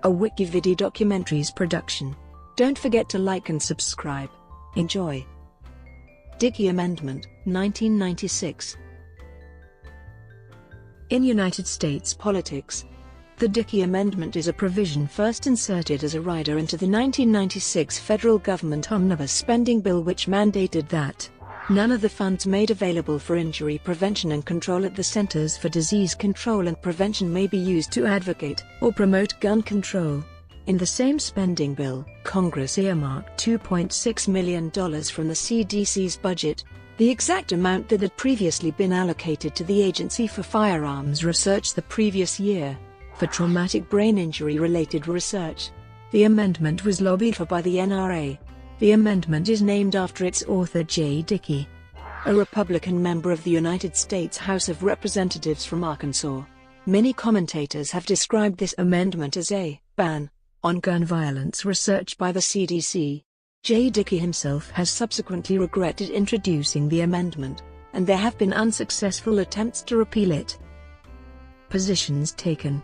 a Wikividi Documentaries production. Don't forget to like and subscribe. Enjoy. Dickey Amendment, 1996. In United States politics, the Dickey Amendment is a provision first inserted as a rider into the 1996 federal government omnibus spending bill, which mandated that none of the funds made available for injury prevention and control at the Centers for Disease Control and Prevention may be used to advocate or promote gun control. In the same spending bill, Congress earmarked $2.6 million from the CDC's budget, the exact amount that had previously been allocated to the agency for firearms research the previous year, for traumatic brain injury-related research. The amendment was lobbied for by the NRA. The amendment is named after its author J. Dickey, a Republican member of the United States House of Representatives from Arkansas. Many commentators have described this amendment as a ban on gun violence research by the CDC. J. Dickey himself has subsequently regretted introducing the amendment, and there have been unsuccessful attempts to repeal it. Positions taken.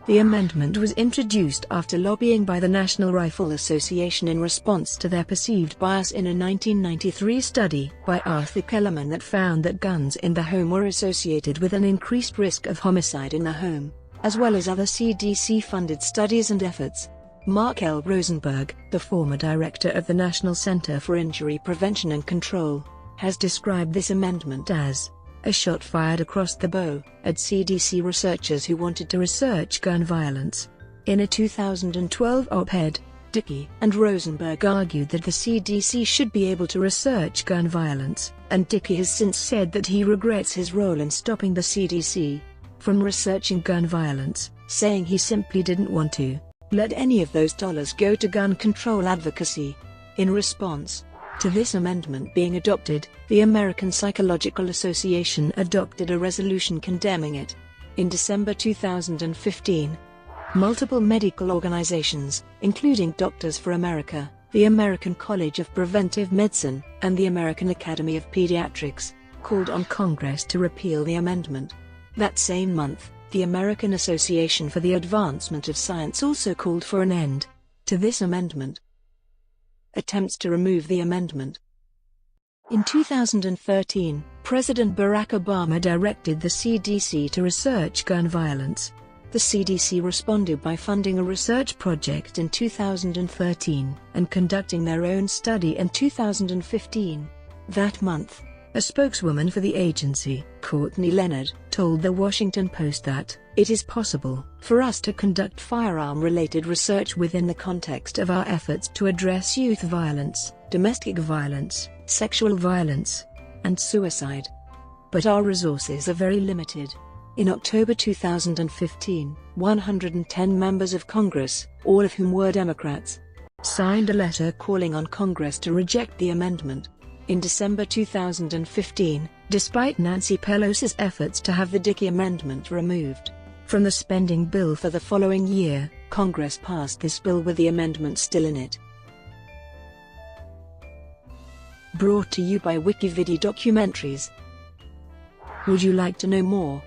The amendment was introduced after lobbying by the National Rifle Association in response to their perceived bias in a 1993 study by Arthur Kellerman that found that guns in the home were associated with an increased risk of homicide in the home, as well as other CDC-funded studies and efforts. Mark L. Rosenberg, the former director of the National Center for Injury Prevention and Control, has described this amendment as a shot fired across the bow at CDC researchers who wanted to research gun violence. In a 2012 op-ed, Dickey and Rosenberg argued that the CDC should be able to research gun violence, and Dickey has since said that he regrets his role in stopping the CDC from researching gun violence, saying he simply didn't want to let any of those dollars go to gun control advocacy. In response to this amendment being adopted, the American Psychological Association adopted a resolution condemning it. In December 2015, multiple medical organizations, including Doctors for America, the American College of Preventive Medicine, and the American Academy of Pediatrics, called on Congress to repeal the amendment. That same month, the American Association for the Advancement of Science also called for an end to this amendment. Attempts to remove the amendment. In 2013, President Barack Obama directed the CDC to research gun violence. The CDC responded by funding a research project in 2013 and conducting their own study in 2015. That month, a spokeswoman for the agency, Courtney Leonard, told The Washington Post that it is possible for us to conduct firearm-related research within the context of our efforts to address youth violence, domestic violence, sexual violence, and suicide. But our resources are very limited. In October 2015, 110 members of Congress, all of whom were Democrats, signed a letter calling on Congress to reject the amendment. In December 2015, despite Nancy Pelosi's efforts to have the Dickey Amendment removed from the spending bill for the following year, Congress passed this bill with the amendment still in it. Brought to you by Wikividi Documentaries. Would you like to know more?